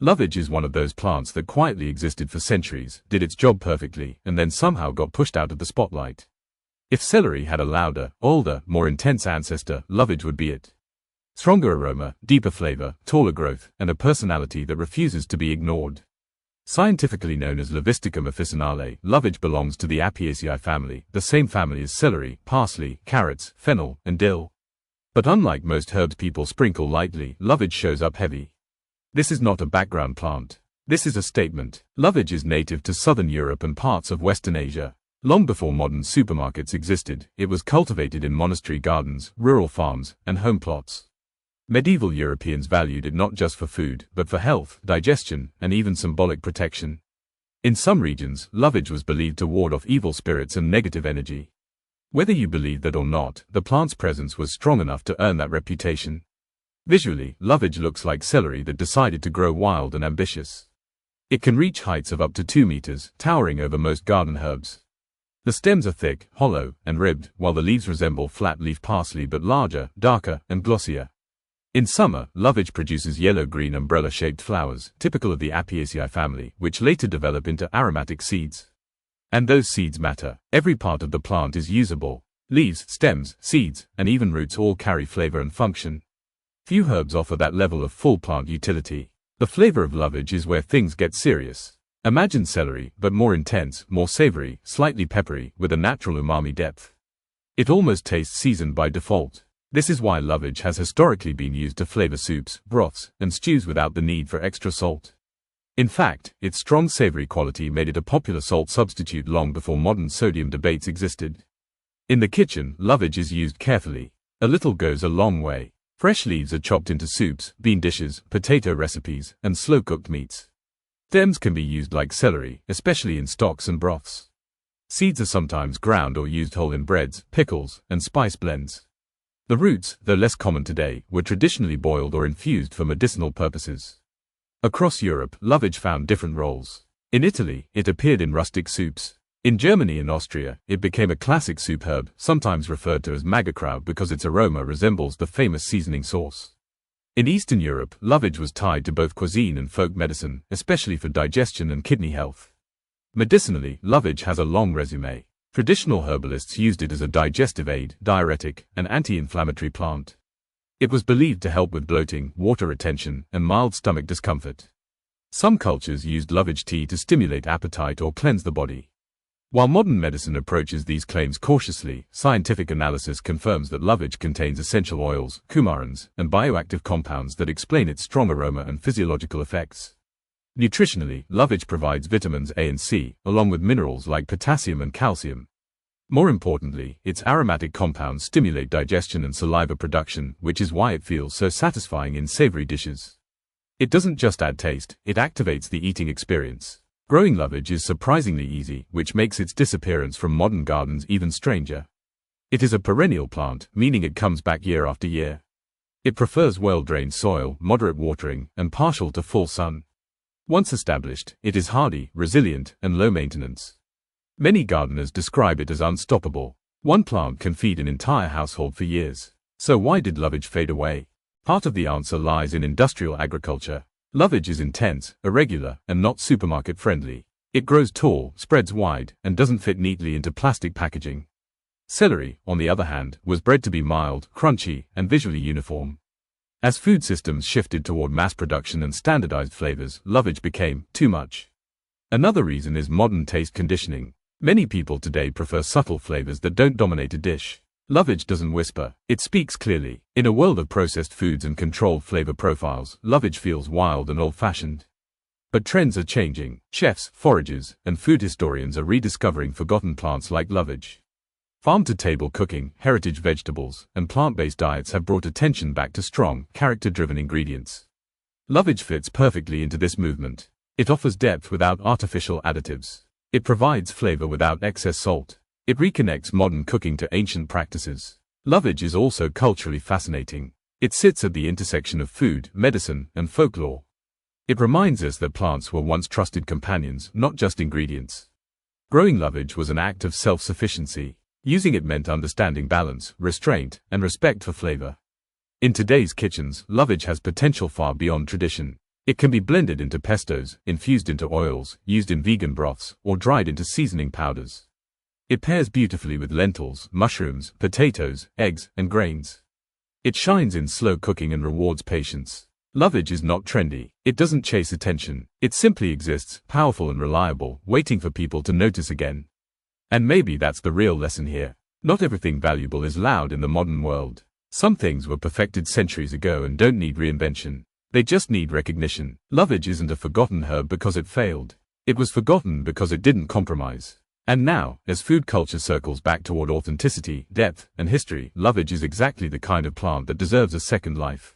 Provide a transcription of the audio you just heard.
Lovage is one of those plants that quietly existed for centuries, did its job perfectly, and then somehow got pushed out of the spotlight. If celery had a louder, older, more intense ancestor, lovage would be it. Stronger aroma, deeper flavor, taller growth, and a personality that refuses to be ignored. Scientifically known as levisticum officinale, lovage belongs to the Apiaceae family, the same family as celery, parsley, carrots, fennel, and dill. But unlike most herbs people sprinkle lightly, lovage shows up heavy. This is not a background plant. This is a statement. Lovage is native to southern Europe and parts of Western Asia. Long before modern supermarkets existed, it was cultivated in monastery gardens, rural farms, and home plots. Medieval Europeans valued it not just for food, but for health, digestion, and even symbolic protection. In some regions, lovage was believed to ward off evil spirits and negative energy. Whether you believe that or not, the plant's presence was strong enough to earn that reputation. Visually, lovage looks like celery that decided to grow wild and ambitious. It can reach heights of up to 2 meters, towering over most garden herbs. The stems are thick, hollow, and ribbed, while the leaves resemble flat-leaf parsley but larger, darker, and glossier. In summer, lovage produces yellow-green umbrella-shaped flowers, typical of the Apiaceae family, which later develop into aromatic seeds. And those seeds matter. Every part of the plant is usable. Leaves, stems, seeds, and even roots all carry flavor and function. Few herbs offer that level of full plant utility. The flavor of lovage is where things get serious. Imagine celery, but more intense, more savory, slightly peppery, with a natural umami depth. It almost tastes seasoned by default. This is why lovage has historically been used to flavor soups, broths, and stews without the need for extra salt. In fact, its strong savory quality made it a popular salt substitute long before modern sodium debates existed. In the kitchen, lovage is used carefully. A little goes a long way. Fresh leaves are chopped into soups, bean dishes, potato recipes, and slow-cooked meats. Stems can be used like celery, especially in stocks and broths. Seeds are sometimes ground or used whole in breads, pickles, and spice blends. The roots, though less common today, were traditionally boiled or infused for medicinal purposes. Across Europe, lovage found different roles. In Italy, it appeared in rustic soups. In Germany and Austria, it became a classic soup herb, sometimes referred to as Maggerkraut because its aroma resembles the famous seasoning sauce. In Eastern Europe, lovage was tied to both cuisine and folk medicine, especially for digestion and kidney health. Medicinally, lovage has a long resume. Traditional herbalists used it as a digestive aid, diuretic, and anti-inflammatory plant. It was believed to help with bloating, water retention, and mild stomach discomfort. Some cultures used lovage tea to stimulate appetite or cleanse the body. While modern medicine approaches these claims cautiously, scientific analysis confirms that lovage contains essential oils, coumarins, and bioactive compounds that explain its strong aroma and physiological effects. Nutritionally, lovage provides vitamins A and C, along with minerals like potassium and calcium. More importantly, its aromatic compounds stimulate digestion and saliva production, which is why it feels so satisfying in savory dishes. It doesn't just add taste, it activates the eating experience. Growing lovage is surprisingly easy, which makes its disappearance from modern gardens even stranger. It is a perennial plant, meaning it comes back year after year. It prefers well-drained soil, moderate watering, and partial to full sun. Once established, it is hardy, resilient, and low maintenance. Many gardeners describe it as unstoppable. One plant can feed an entire household for years. So why did lovage fade away? Part of the answer lies in industrial agriculture. Lovage is intense, irregular, and not supermarket friendly. It grows tall, spreads wide, and doesn't fit neatly into plastic packaging. Celery, on the other hand, was bred to be mild, crunchy, and visually uniform. As food systems shifted toward mass production and standardized flavors, lovage became too much. Another reason is modern taste conditioning. Many people today prefer subtle flavors that don't dominate a dish. Lovage doesn't whisper, it speaks clearly. In a world of processed foods and controlled flavor profiles, lovage feels wild and old-fashioned. But trends are changing. Chefs, foragers, and food historians are rediscovering forgotten plants like lovage. Farm-to-table cooking, heritage vegetables, and plant-based diets have brought attention back to strong, character-driven ingredients. Lovage fits perfectly into this movement. It offers depth without artificial additives. It provides flavor without excess salt. It reconnects modern cooking to ancient practices. Lovage is also culturally fascinating. It sits at the intersection of food, medicine, and folklore. It reminds us that plants were once trusted companions, not just ingredients. Growing lovage was an act of self-sufficiency. Using it meant understanding balance, restraint, and respect for flavor. In today's kitchens, lovage has potential far beyond tradition. It can be blended into pestos, infused into oils, used in vegan broths, or dried into seasoning powders. It pairs beautifully with lentils, mushrooms, potatoes, eggs, and grains. It shines in slow cooking and rewards patience. Lovage is not trendy. It doesn't chase attention. It simply exists, powerful and reliable, waiting for people to notice again. And maybe that's the real lesson here. Not everything valuable is loud in the modern world. Some things were perfected centuries ago and don't need reinvention. They just need recognition. Lovage isn't a forgotten herb because it failed. It was forgotten because it didn't compromise. And now, as food culture circles back toward authenticity, depth, and history, lovage is exactly the kind of plant that deserves a second life.